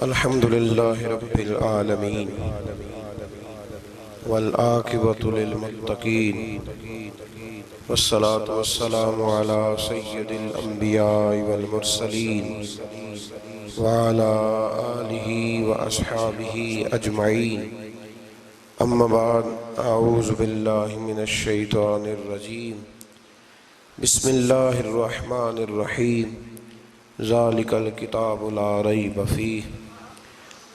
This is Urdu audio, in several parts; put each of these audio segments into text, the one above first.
الحمد لله رب العالمين والعاقبة للمتقين والصلاة والسلام على سيد الأنبياء والمرسلين وعلى آله وأصحابه أجمعين أما بعد أعوذ بالله من الشيطان الرجيم بسم الله الرحمن الرحيم ذلك الكتاب لا ريب فيه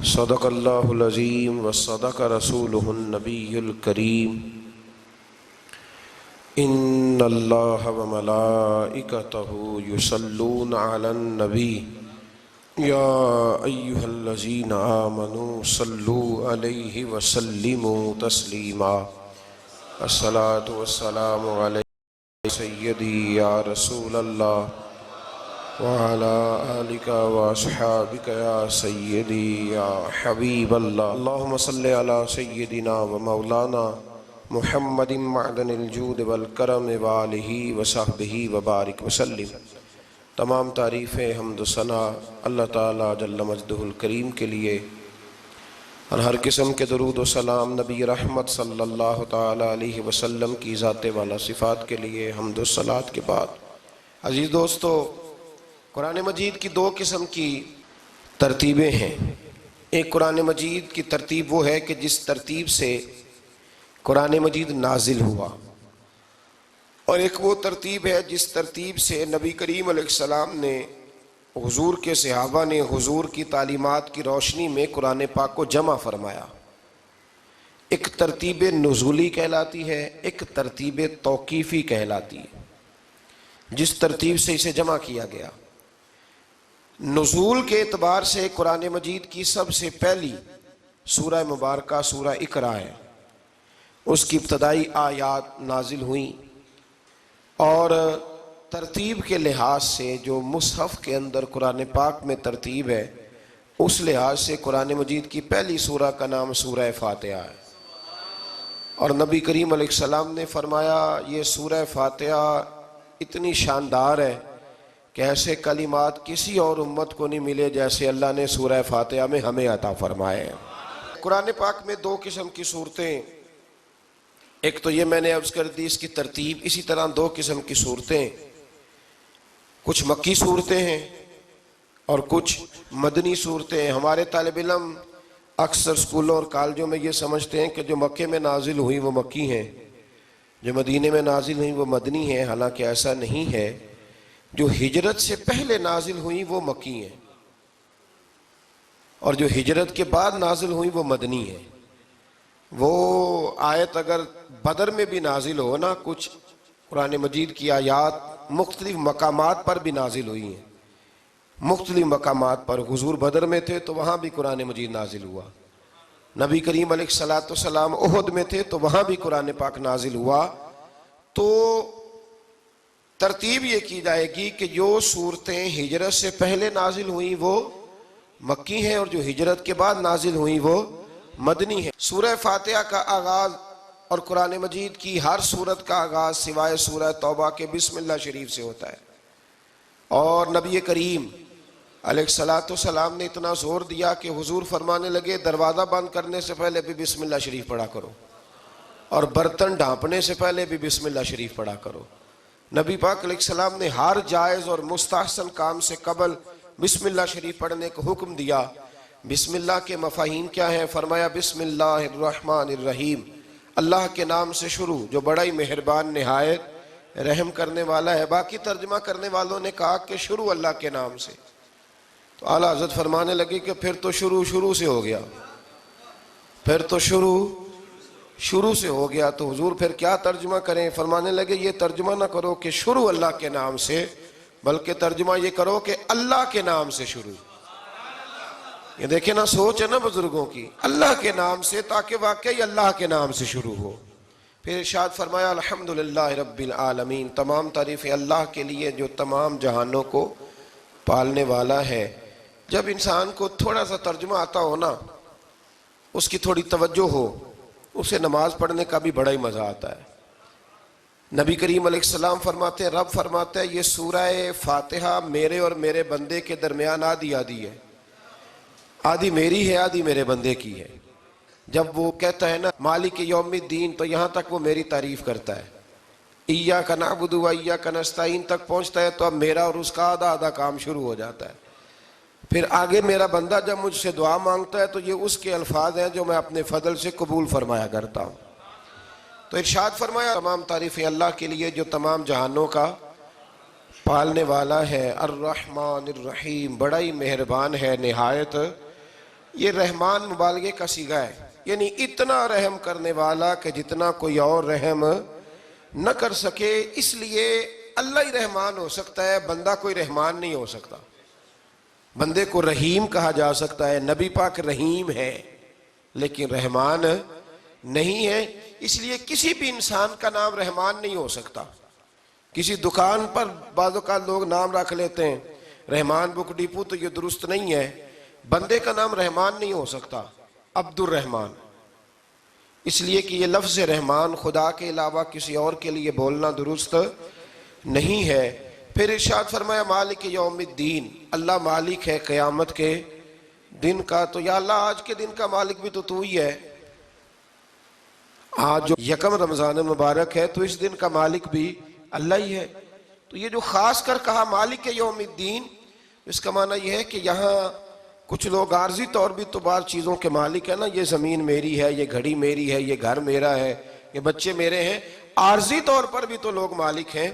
صدق اللہ العظیم وصدق رسولہ النبی الکریم ان اللہ وملائکتہ یصلون علی النبی یا ایہا الذین آمنوا صلوا علیہ وسلموا تسلیما الصلاة والسلام علیہ سیدی یا رسول اللہ وعلى آلك وأصحابك يا سيدي يا حبيب الله اللهم صل على سيدنا ومولانا محمد معدن الجود والکرم وآلہ وصحبہ وبارک وسلم۔ تمام تعریفیں حمد و ثنا اللہ تعالیٰ جل مجدہ الکریم کے لیے، اور ہر قسم کے درود و سلام نبی رحمت صلی اللہ تعالیٰ علیہ وسلم کی ذات والا صفات کے لیے حمد و صلات کے بعد، عزیز دوستو، قرآن مجید کی دو قسم کی ترتیبیں ہیں۔ ایک قرآن مجید کی ترتیب وہ ہے کہ جس ترتیب سے قرآن مجید نازل ہوا، اور ایک وہ ترتیب ہے جس ترتیب سے نبی کریم علیہ السلام نے، حضور کے صحابہ نے حضور کی تعلیمات کی روشنی میں قرآن پاک کو جمع فرمایا۔ ایک ترتیب نزولی کہلاتی ہے، ایک ترتیب توقیفی کہلاتی ہے، جس ترتیب سے اسے جمع کیا گیا۔ نزول کے اعتبار سے قرآن مجید کی سب سے پہلی سورہ مبارکہ سورہ اقرا ہے، اس کی ابتدائی آیات نازل ہوئیں، اور ترتیب کے لحاظ سے جو مصحف کے اندر قرآن پاک میں ترتیب ہے، اس لحاظ سے قرآن مجید کی پہلی سورہ کا نام سورہ فاتحہ ہے، اور نبی کریم علیہ السلام نے فرمایا یہ سورہ فاتحہ اتنی شاندار ہے کہ ایسے کلمات کسی اور امت کو نہیں ملے جیسے اللہ نے سورہ فاتحہ میں ہمیں عطا فرمائے ہیں۔ قرآن پاک میں دو قسم کی صورتیں، ایک تو یہ میں نے عرض کر دی اس کی ترتیب، اسی طرح دو قسم کی صورتیں، کچھ مکی صورتیں ہیں اور کچھ مدنی صورتیں ہیں۔ ہمارے طالب علم اکثر سکولوں اور کالجوں میں یہ سمجھتے ہیں کہ جو مکے میں نازل ہوئی وہ مکی ہیں، جو مدینے میں نازل ہوئی وہ مدنی ہیں، حالانکہ ایسا نہیں ہے۔ جو ہجرت سے پہلے نازل ہوئی وہ مکی ہیں، اور جو ہجرت کے بعد نازل ہوئی وہ مدنی ہیں۔ وہ آیت اگر بدر میں بھی نازل ہو نا، کچھ قرآن مجید کی آیات مختلف مقامات پر بھی نازل ہوئی ہیں، مختلف مقامات پر۔ حضور بدر میں تھے تو وہاں بھی قرآن مجید نازل ہوا، نبی کریم علیہ السلام احد میں تھے تو وہاں بھی قرآن پاک نازل ہوا۔ تو ترتیب یہ کی جائے گی کہ جو صورتیں ہجرت سے پہلے نازل ہوئیں وہ مکی ہیں، اور جو ہجرت کے بعد نازل ہوئیں وہ مدنی ہیں۔ سورہ فاتحہ کا آغاز اور قرآن مجید کی ہر سورت کا آغاز سوائے سورہ توبہ کے بسم اللہ شریف سے ہوتا ہے، اور نبی کریم علیہ السلام نے اتنا زور دیا کہ حضور فرمانے لگے دروازہ بند کرنے سے پہلے بھی بسم اللہ شریف پڑھا کرو، اور برتن ڈھانپنے سے پہلے بھی بسم اللہ شریف پڑھا کرو۔ نبی پاک علیہ السلام نے ہر جائز اور مستحسن کام سے قبل بسم اللہ شریف پڑھنے کا حکم دیا۔ بسم اللہ کے مفاہیم کیا ہیں؟ فرمایا بسم اللہ الرحمن الرحیم، اللہ کے نام سے شروع جو بڑا ہی مہربان نہایت رحم کرنے والا ہے۔ باقی ترجمہ کرنے والوں نے کہا کہ شروع اللہ کے نام سے، تو اعلیٰ حضرت فرمانے لگے کہ پھر تو شروع سے ہو گیا، پھر تو شروع سے ہو گیا، تو حضور پھر کیا ترجمہ کریں؟ فرمانے لگے یہ ترجمہ نہ کرو کہ شروع اللہ کے نام سے، بلکہ ترجمہ یہ کرو کہ اللہ کے نام سے شروع۔ یہ دیکھیں نا، سوچ ہے نا بزرگوں کی، اللہ کے نام سے، تاکہ واقعی اللہ کے نام سے شروع ہو۔ پھر ارشاد فرمایا الحمدللہ رب العالمین، تمام تعریفیں اللہ کے لیے جو تمام جہانوں کو پالنے والا ہے۔ جب انسان کو تھوڑا سا ترجمہ آتا ہو نا، اس کی تھوڑی توجہ ہو، اسے نماز پڑھنے کا بھی بڑا ہی مزہ آتا ہے۔ نبی کریم علیہ السلام فرماتے ہیں، رب فرماتا ہے یہ سورہ فاتحہ میرے اور میرے بندے کے درمیان آدھی آدھی ہے۔ آدھی میری ہے آدھی میرے بندے کی ہے. جب وہ کہتا ہے نا مالک یوم الدین تو یہاں تک وہ میری تعریف کرتا ہے. ایاک نعبد و ایاک نستعین تک پہنچتا ہے تو اب میرا اور اس کا آدھا آدھا کام شروع ہو جاتا ہے. پھر آگے میرا بندہ جب مجھ سے دعا مانگتا ہے تو یہ اس کے الفاظ ہیں جو میں اپنے فضل سے قبول فرمایا کرتا ہوں. تو ارشاد فرمایا تمام تعریفیں اللہ کے لیے جو تمام جہانوں کا پالنے والا ہے. الرحمن الرحیم، بڑا ہی مہربان ہے نہایت. یہ رحمان مبالغے کا صیغہ ہے، یعنی اتنا رحم کرنے والا کہ جتنا کوئی اور رحم نہ کر سکے. اس لیے اللہ ہی رحمان ہو سکتا ہے، بندہ کوئی رحمان نہیں ہو سکتا. بندے کو رحیم کہا جا سکتا ہے، نبی پاک رحیم ہے لیکن رحمان نہیں ہے. اس لیے کسی بھی انسان کا نام رحمان نہیں ہو سکتا. کسی دکان پر بعض اوقات لوگ نام رکھ لیتے ہیں رحمان بک ڈپو، تو یہ درست نہیں ہے. بندے کا نام رحمان نہیں ہو سکتا، عبد الرحمان. اس لیے کہ یہ لفظ رحمان خدا کے علاوہ کسی اور کے لیے بولنا درست نہیں ہے. پھر ارشاد فرمایا مالک یوم الدین، اللہ مالک ہے قیامت کے دن کا. تو یا اللہ آج کے دن کا مالک بھی تو ہی ہے. آج جو یکم رمضان مبارک ہے تو اس دن کا مالک بھی اللہ ہی ہے. تو یہ جو خاص کر کہا مالک یوم الدین، اس کا معنی یہ ہے کہ یہاں کچھ لوگ عارضی طور بھی تو بعض چیزوں کے مالک ہیں نا، یہ زمین میری ہے، یہ گھڑی میری ہے، یہ گھر میرا ہے، یہ بچے میرے ہیں. عارضی طور پر بھی تو لوگ مالک ہیں،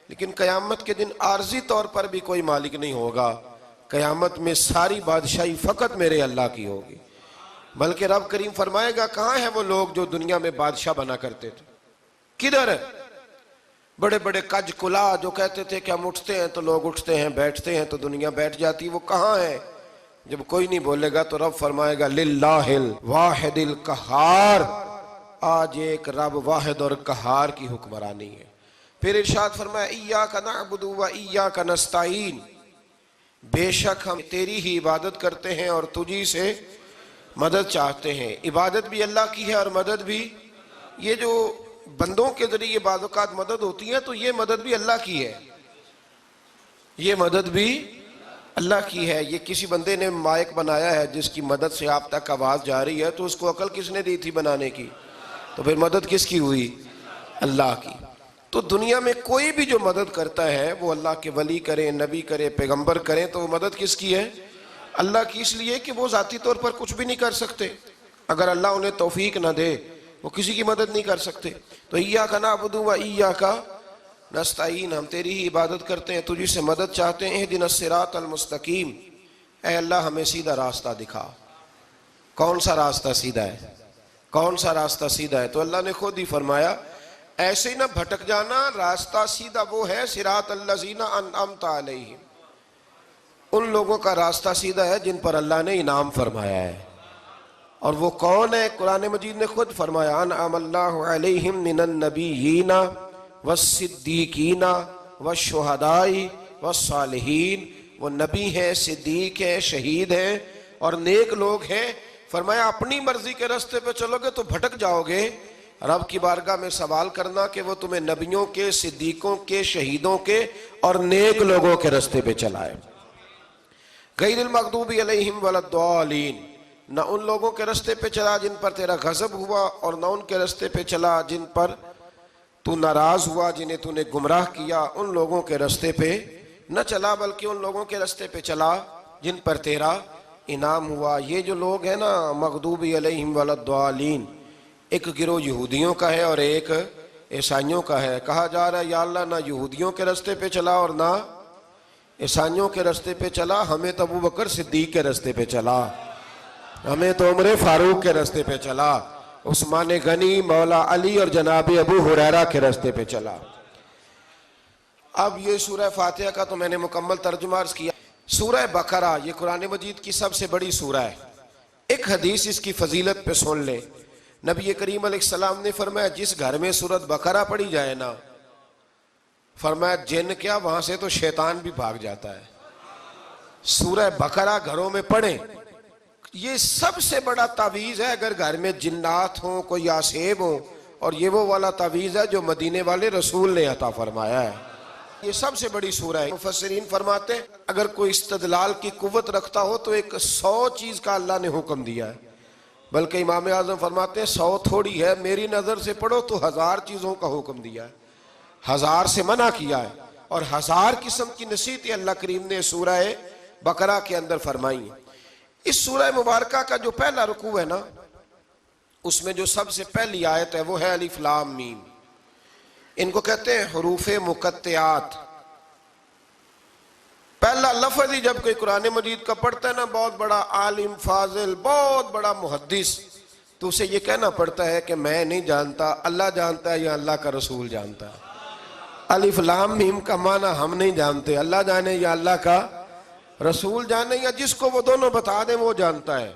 لیکن قیامت کے دن عارضی طور پر بھی کوئی مالک نہیں ہوگا. قیامت میں ساری بادشاہی فقط میرے اللہ کی ہوگی. بلکہ رب کریم فرمائے گا کہاں ہیں وہ لوگ جو دنیا میں بادشاہ بنا کرتے تھے؟ کدھر ہے؟ بڑے بڑے کج کلا جو کہتے تھے کہ ہم اٹھتے ہیں تو لوگ اٹھتے ہیں، بیٹھتے ہیں تو دنیا بیٹھ جاتی، وہ کہاں ہے؟ جب کوئی نہیں بولے گا تو رب فرمائے گا للہ الواحد القہار، آج ایک رب واحد اور قہار کی حکمرانی ہے. پھر ارشاد فرمایا ایاک نعبد و ایاک نستعین، بے شک ہم تیری ہی عبادت کرتے ہیں اور تجھی سے مدد چاہتے ہیں. عبادت بھی اللہ کی ہے اور مدد بھی. یہ جو بندوں کے ذریعے بعض اوقات مدد ہوتی ہے تو یہ مدد بھی اللہ کی ہے، یہ مدد بھی اللہ کی ہے. یہ کسی بندے نے مائک بنایا ہے جس کی مدد سے آپ تک آواز جا رہی ہے، تو اس کو عقل کس نے دی تھی بنانے کی؟ تو پھر مدد کس کی ہوئی؟ اللہ کی. تو دنیا میں کوئی بھی جو مدد کرتا ہے وہ اللہ کے ولی کریں، نبی کرے، پیغمبر کریں، تو وہ مدد کس کی ہے؟ اللہ کی. اس لیے کہ وہ ذاتی طور پر کچھ بھی نہیں کر سکتے. اگر اللہ انہیں توفیق نہ دے وہ کسی کی مدد نہیں کر سکتے. تو ایاک نعبد و ایاک نستعین، ہم تیری ہی عبادت کرتے ہیں، تجھی سے مدد چاہتے ہیں. اہدنا الصراط المستقیم، اے اللہ ہمیں سیدھا راستہ دکھا. کون سا راستہ سیدھا ہے؟ کون سا راستہ سیدھا ہے؟ تو اللہ نے خود ہی فرمایا ایسے ہی نہ بھٹک جانا، راستہ سیدھا وہ ہے صراط الذین انعمت علیہم، ان لوگوں کا راستہ سیدھا ہے جن پر اللہ نے انعام فرمایا ہے. اور وہ کون ہے؟ قرآن مجید نے خود فرمایا انعم اللہ علیہم من النبیین والصدیقین والشہداء والصالحین. وہ نبی ہیں، صدیق ہیں، شہید ہیں اور نیک لوگ ہیں. فرمایا اپنی مرضی کے راستے پہ چلو گے تو بھٹک جاؤ گے. رب کی بارگاہ میں سوال کرنا کہ وہ تمہیں نبیوں کے، صدیقوں کے، شہیدوں کے اور نیک لوگوں کے راستے پہ چلائے. غیر المغضوب علیہم ولا الضالین، نہ ان لوگوں کے راستے پہ چلا جن پر تیرا غضب ہوا، اور نہ ان کے راستے پہ چلا جن پر تو ناراض ہوا، جنہیں تو نے گمراہ کیا. ان لوگوں کے راستے پہ نہ چلا بلکہ ان لوگوں کے راستے پہ چلا جن پر تیرا انعام ہوا. یہ جو لوگ ہیں نا مغضوب علیہم ولا الضالین، ایک گروہ یہودیوں کا ہے اور ایک عیسائیوں کا ہے. کہا جا رہا ہے یا اللہ نہ یہودیوں کے راستے پہ چلا اور نہ عیسائیوں کے راستے پہ چلا، ہمیں تو ابو بکر صدیق کے راستے پہ چلا، ہمیں تو عمر فاروق کے راستے پہ چلا، عثمان غنی، مولا علی اور جناب ابو ہریرہ کے راستے پہ چلا. اب یہ سورہ فاتحہ کا تو میں نے مکمل ترجمہ عرض کیا. سورہ بقرہ یہ قرآن مجید کی سب سے بڑی سورہ ہے. ایک حدیث اس کی فضیلت پہ سن لیں. نبی کریم علیہ السلام نے فرمایا جس گھر میں سورۃ بقرہ پڑھی جائے نا، فرمایا جن کیا وہاں سے تو شیطان بھی بھاگ جاتا ہے. سورہ بقرہ گھروں میں پڑھیں، یہ سب سے بڑا تعویذ ہے. اگر گھر میں جنات ہوں، کوئی آسیب ہوں، اور یہ وہ والا تعویذ ہے جو مدینے والے رسول نے عطا فرمایا ہے. یہ سب سے بڑی سورہ ہے. مفسرین فرماتے ہیں اگر کوئی استدلال کی قوت رکھتا ہو تو ایک 100 چیز کا اللہ نے حکم دیا ہے. بلکہ امام اعظم فرماتے ہیں 100 تھوڑی ہے، میری نظر سے پڑھو تو 1000 چیزوں کا حکم دیا ہے، 1000 سے منع کیا ہے، اور 1000 قسم کی نصیحتیں اللہ کریم نے سورہ بقرہ کے اندر فرمائی ہیں. اس سورہ مبارکہ کا جو پہلا رکوع ہے نا، اس میں جو سب سے پہلی آیت ہے وہ ہے الف لام میم. ان کو کہتے ہیں حروف مقطعات. پہلا لفظ ہی جب کوئی قرآن مجید کا پڑھتا ہے نا، بہت بڑا عالم فاضل، بہت بڑا محدث، تو اسے یہ کہنا پڑتا ہے کہ میں نہیں جانتا، اللہ جانتا ہے یا اللہ کا رسول جانتا ہے. الف لام میم کا معنی ہم نہیں جانتے، اللہ جانے یا اللہ کا رسول جانے، یا جس کو وہ دونوں بتا دیں وہ جانتا ہے،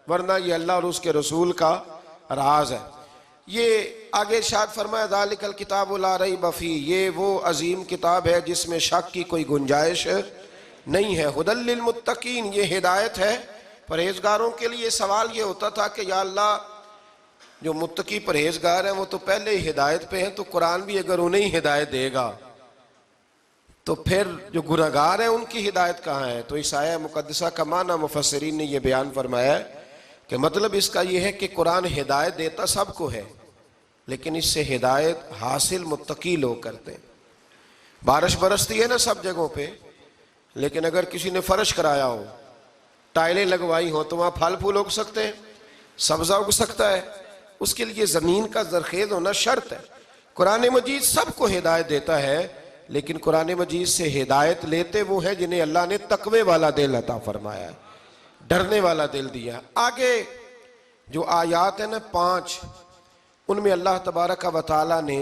ورنہ یہ اللہ اور اس کے رسول کا راز ہے. یہ آگے ارشاد فرمایا ذالک الکتاب لا ریب فیہ، یہ وہ عظیم کتاب ہے جس میں شک کی کوئی گنجائش نہیں ہے. ھدی للمتقین، یہ ہدایت ہے پرہیزگاروں کے لیے. سوال یہ ہوتا تھا کہ یا اللہ جو متقی پرہیزگار ہیں وہ تو پہلے ہی ہدایت پہ ہیں، تو قرآن بھی اگر انہیں ہدایت دے گا تو پھر جو گناہگار ہیں ان کی ہدایت کہاں ہے؟ تو اس آیہ مقدسہ کا معنی مفسرین نے یہ بیان فرمایا ہے کہ مطلب اس کا یہ ہے کہ قرآن ہدایت دیتا سب کو ہے، لیکن اس سے ہدایت حاصل متقی لوگ کرتے ہیں. بارش برستی ہے نا سب جگہوں پہ، لیکن اگر کسی نے فرش کرایا ہو، ٹائلیں لگوائی ہو، تو وہاں پھل پھول اگ سکتے ہیں، سبزہ اگ سکتا ہے. اس کے لیے زمین کا زرخیز ہونا شرط ہے. قرآن مجید سب کو ہدایت دیتا ہے، لیکن قرآن مجید سے ہدایت لیتے وہ ہیں جنہیں اللہ نے تقوی والا دل عطا فرمایا ہے، ڈرنے والا دل دیا. آگے جو آیات ہیں نا 5، ان میں اللہ تبارک و تعالیٰ نے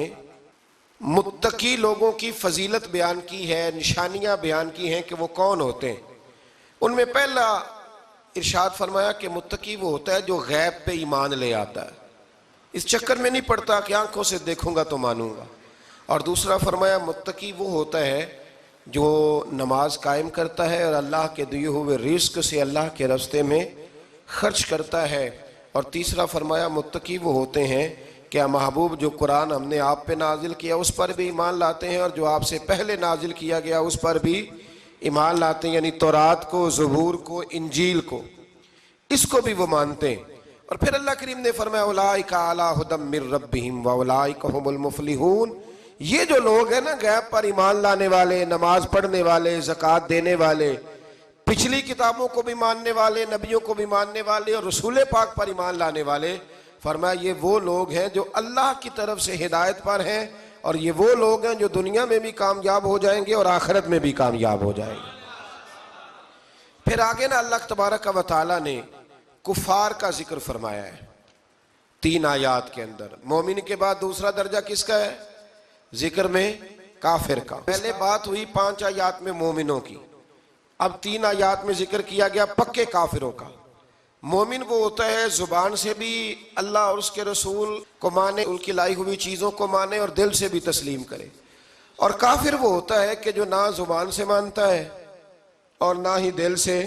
متقی لوگوں کی فضیلت بیان کی ہے، نشانیاں بیان کی ہیں کہ وہ کون ہوتے ہیں. ان میں پہلا ارشاد فرمایا کہ متقی وہ ہوتا ہے جو غیب پہ ایمان لے آتا ہے، اس چکر میں نہیں پڑتا کہ آنکھوں سے دیکھوں گا تو مانوں گا. اور دوسرا فرمایا متقی وہ ہوتا ہے جو نماز قائم کرتا ہے اور اللہ کے دیے ہوئے رزق سے اللہ کے راستے میں خرچ کرتا ہے. اور تیسرا فرمایا متقی وہ ہوتے ہیں کہ محبوب جو قرآن ہم نے آپ پہ نازل کیا اس پر بھی ایمان لاتے ہیں، اور جو آپ سے پہلے نازل کیا گیا اس پر بھی ایمان لاتے ہیں، یعنی تورات کو، زبور کو، انجیل کو، اس کو بھی وہ مانتے ہیں. اور پھر اللہ کریم نے فرمایا اولئک علی ھدی من ربہم واولئک ھم المفلحون. یہ جو لوگ ہیں نا غیب پر ایمان لانے والے، نماز پڑھنے والے، زکوٰۃ دینے والے، پچھلی کتابوں کو بھی ماننے والے، نبیوں کو بھی ماننے والے، اور رسول پاک پر ایمان لانے والے، فرمایا یہ وہ لوگ ہیں جو اللہ کی طرف سے ہدایت پر ہیں، اور یہ وہ لوگ ہیں جو دنیا میں بھی کامیاب ہو جائیں گے اور آخرت میں بھی کامیاب ہو جائیں گے. پھر آگے نا اللہ تبارک و تعالیٰ نے کفار کا ذکر فرمایا ہے 3 آیات کے اندر. مومن کے بعد دوسرا درجہ کس کا ہے ذکر میں؟ کافر کا. پہلے بات ہوئی 5 آیات میں مومنوں کی، اب 3 آیات میں ذکر کیا گیا پکے کافروں کا. مومن وہ ہوتا ہے زبان سے بھی اللہ اور اس کے رسول کو مانے، ان کی لائی ہوئی چیزوں کو مانے اور دل سے بھی تسلیم کرے. اور کافر وہ ہوتا ہے کہ جو نہ زبان سے مانتا ہے اور نہ ہی دل سے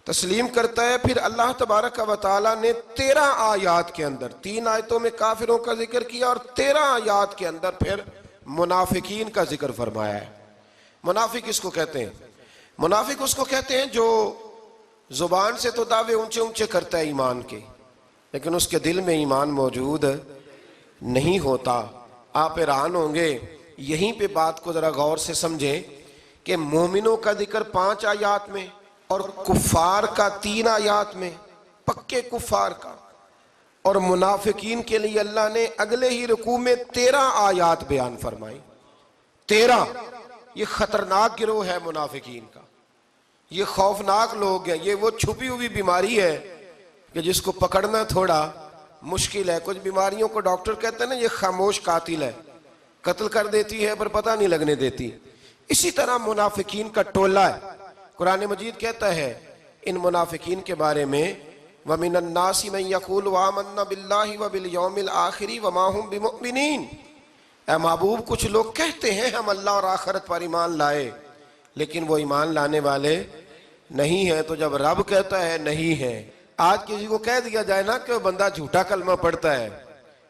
تسلیم کرتا ہے. پھر اللہ تبارک و تعالیٰ نے 13 آیات کے اندر 3 آیتوں میں کافروں کا ذکر کیا، اور 13 آیات کے اندر پھر منافقین کا ذکر فرمایا ہے. منافق اس کو کہتے ہیں، منافق اس کو کہتے ہیں جو زبان سے تو دعوے اونچے اونچے کرتا ہے ایمان کے، لیکن اس کے دل میں ایمان موجود نہیں ہوتا. آپ حیران ہوں گے، یہیں پہ بات کو ذرا غور سے سمجھیں کہ مومنوں کا ذکر 5 آیات میں اور کفار کا 3 آیات میں، پکے کفار کا. اور منافقین کے لیے اللہ نے اگلے ہی رکوع میں 13 آیات بیان فرمائی. 13. یہ خطرناک گروہ ہے منافقین کا، یہ خوفناک لوگ ہیں. یہ وہ چھپی ہوئی بیماری ہے کہ جس کو پکڑنا تھوڑا مشکل ہے. کچھ بیماریوں کو ڈاکٹر کہتے ہیں نا یہ خاموش قاتل ہے، قتل کر دیتی ہے پر پتہ نہیں لگنے دیتی. اسی طرح منافقین کا ٹولہ ہے. قرآن مجید کہتا ہے ان منافقین کے بارے میں وَمِنَ النَّاسِ مَن يَقُولُ آمَنَّا بِاللَّهِ وَبِالْيَوْمِ الْآخِرِ وَمَا هُمْ بِمُؤْمِنِينَ. اے محبوب کچھ لوگ کہتے ہیں ہم اللہ اور آخرت پر ایمان لائے، لیکن وہ ایمان لانے والے نہیں ہیں. تو جب رب کہتا ہے نہیں ہے، آج کسی کو کہہ دیا جائے نا کہ وہ بندہ جھوٹا کلمہ پڑھتا ہے،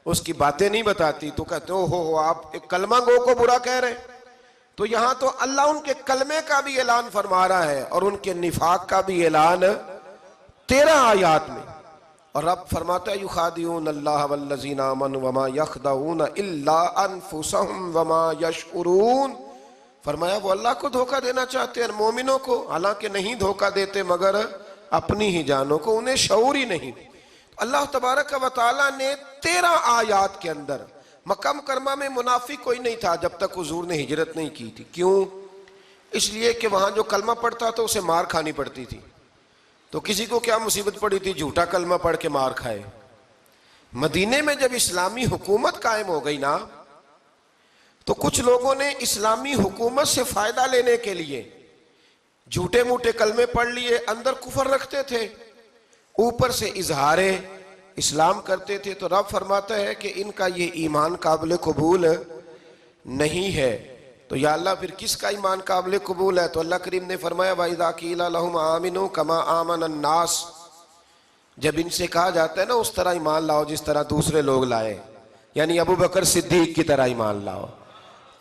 اس کی باتیں نہیں بتاتی، تو کہتے ہو آپ ایک کلمہ گو کو برا کہہ رہے ہیں. تو یہاں تو اللہ ان کے کلمے کا بھی اعلان فرما رہا ہے اور ان کے نفاق کا بھی اعلان 13 آیات میں. اور رب فرماتا ہے یخادعون اللہ والذین آمنوا وما یخدعون الا انفسهم وما یشعرون. فرمایا وہ اللہ کو دھوکہ دینا چاہتے ہیں مومنوں کو، حالانکہ نہیں دھوکہ دیتے مگر اپنی ہی جانوں کو، انہیں شعور ہی نہیں. اللہ تبارک و تعالیٰ نے 13 آیات کے اندر مکہ مکرمہ میں منافق کوئی نہیں تھا جب تک حضور نے ہجرت نہیں کی تھی. کیوں؟ اس لیے کہ وہاں جو کلمہ پڑھتا تو اسے مار کھانی پڑتی تھی. تو کسی کو کیا مصیبت پڑی تھی جھوٹا کلمہ پڑھ کے مار کھائے. مدینے میں جب اسلامی حکومت قائم ہو گئی نا تو کچھ لوگوں نے اسلامی حکومت سے فائدہ لینے کے لیے جھوٹے موٹے کلمے پڑھ لیے، اندر کفر رکھتے تھے، اوپر سے اظہار اسلام کرتے تھے. تو رب فرماتا ہے کہ ان کا یہ ایمان قابل قبول نہیں ہے. تو یا اللہ پھر کس کا ایمان قابل قبول ہے؟ تو اللہ کریم نے فرمایا وَإِذَا قِيلَ لَهُمْ آمِنُوا كَمَا آمَنَ النَّاسِ. جب ان سے کہا جاتا ہے نا اس طرح ایمان لاؤ جس طرح دوسرے لوگ لائے، یعنی ابو بکر صدیق کی طرح ایمان لاؤ،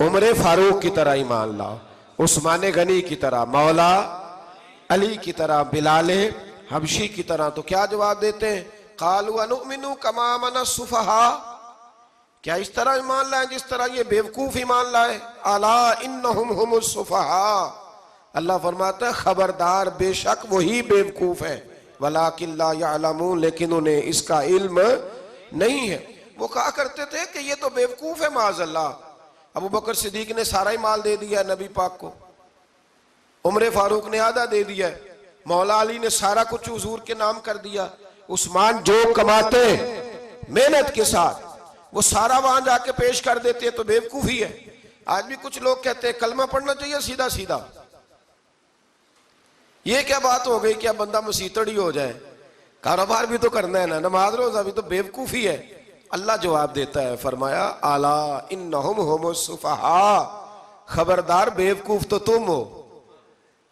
عمر فاروق کی طرح ایمان لاؤ، عثمان غنی کی طرح، مولا علی کی طرح، بلال حبشی کی طرح، تو کیا جواب دیتے ہیں؟ قالوا انؤمن كما آمن السفهاء. کیا اس طرح ایمان لائیں جس طرح یہ بیوقوف ایمان لائے؟ الا انہم هم السفهاء. اللہ فرماتا ہے خبردار بے شک وہی بیوقوف ہے، ولکن لا يعلمون، لیکن انہیں اس کا علم نہیں ہے. وہ کہا کرتے تھے کہ یہ تو بیوقوف ہے معاذ اللہ. ابو بکر صدیق نے سارا ہی مال دے دیا نبی پاک کو، عمر فاروق نے آدھا دے دیا، مولا علی نے سارا کچھ حضور کے نام کر دیا، عثمان جو کماتے محنت کے ساتھ وہ سارا وہاں جا کے پیش کر دیتے، تو بیوقوفی ہے. آج بھی کچھ لوگ کہتے ہیں کلمہ پڑھنا چاہیے سیدھا سیدھا. یہ کیا بات ہو گئی کیا بندہ مسیتڑ ہی ہو جائے؟ کاروبار بھی تو کرنا ہے نا، نماز روزہ بھی، تو بیوقوفی ہے. اللہ جواب دیتا ہے، فرمایا الا انہم هم السفہاء، خبردار بیوقوف تو تم ہو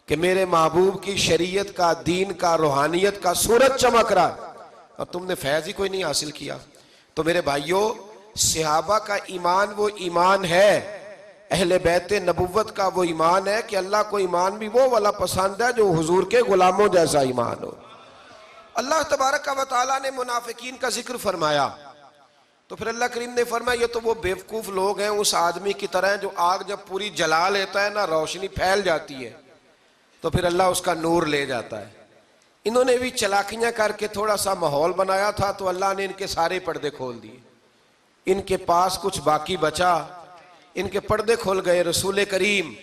کہ میرے محبوب کی شریعت کا، دین کا، روحانیت کا سورج چمک رہا اور تم نے فیض ہی کوئی نہیں حاصل کیا. تو میرے بھائیوں، صحابہ کا ایمان وہ ایمان ہے، اہل بیت نبوت کا وہ ایمان ہے کہ اللہ کو ایمان بھی وہ والا پسند ہے جو حضور کے غلاموں جیسا ایمان ہو. اللہ تبارک و تعالیٰ نے منافقین کا ذکر فرمایا تو پھر اللہ کریم نے فرمایا یہ تو وہ بیوقوف لوگ ہیں اس آدمی کی طرح جو آگ جب پوری جلا لیتا ہے نا روشنی پھیل جاتی ہے تو پھر اللہ اس کا نور لے جاتا ہے. انہوں نے بھی چلاکیاں کر کے تھوڑا سا ماحول بنایا تھا تو اللہ نے ان کے سارے پردے کھول دیے. ان کے پاس کچھ باقی بچا، ان کے پردے کھول گئے. رسول کریم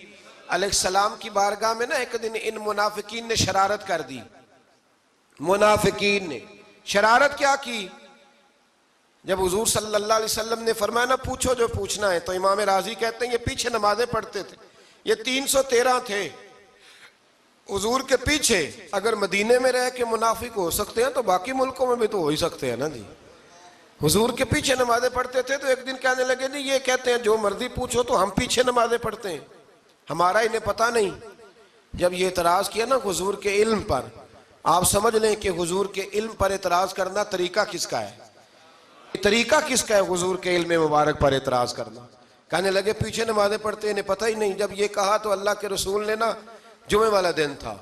علیہ السلام کی بارگاہ میں نا ایک دن ان منافقین نے شرارت کر دی. منافقین نے شرارت کیا کی؟ جب حضور صلی اللہ علیہ وسلم نے فرمایا نا پوچھو جو پوچھنا ہے، تو امام راضی کہتے ہیں یہ پیچھے نمازیں پڑھتے تھے، یہ 313 تھے حضور کے پیچھے. اگر مدینے میں رہ کے منافق ہو سکتے ہیں تو باقی ملکوں میں بھی تو ہو ہی سکتے ہیں نا جی. حضور کے پیچھے نمازیں پڑھتے تھے تو ایک دن کہنے لگے جی یہ کہتے ہیں جو مرضی پوچھو تو ہم پیچھے نمازیں پڑھتے ہیں، ہمارا انہیں پتہ نہیں. جب یہ اعتراض کیا نا حضور کے علم پر، آپ سمجھ لیں کہ حضور کے علم پر اعتراض کرنا طریقہ کس کا ہے؟ طریقہ کس کا ہے حضور کے علم مبارک پر اعتراض کرنا؟ کہنے لگے پیچھے نمازیں پڑھتے انہیں پتہ ہی نہیں. جب یہ کہا تو اللہ کے رسول نے نا، جمعے والا دن تھا،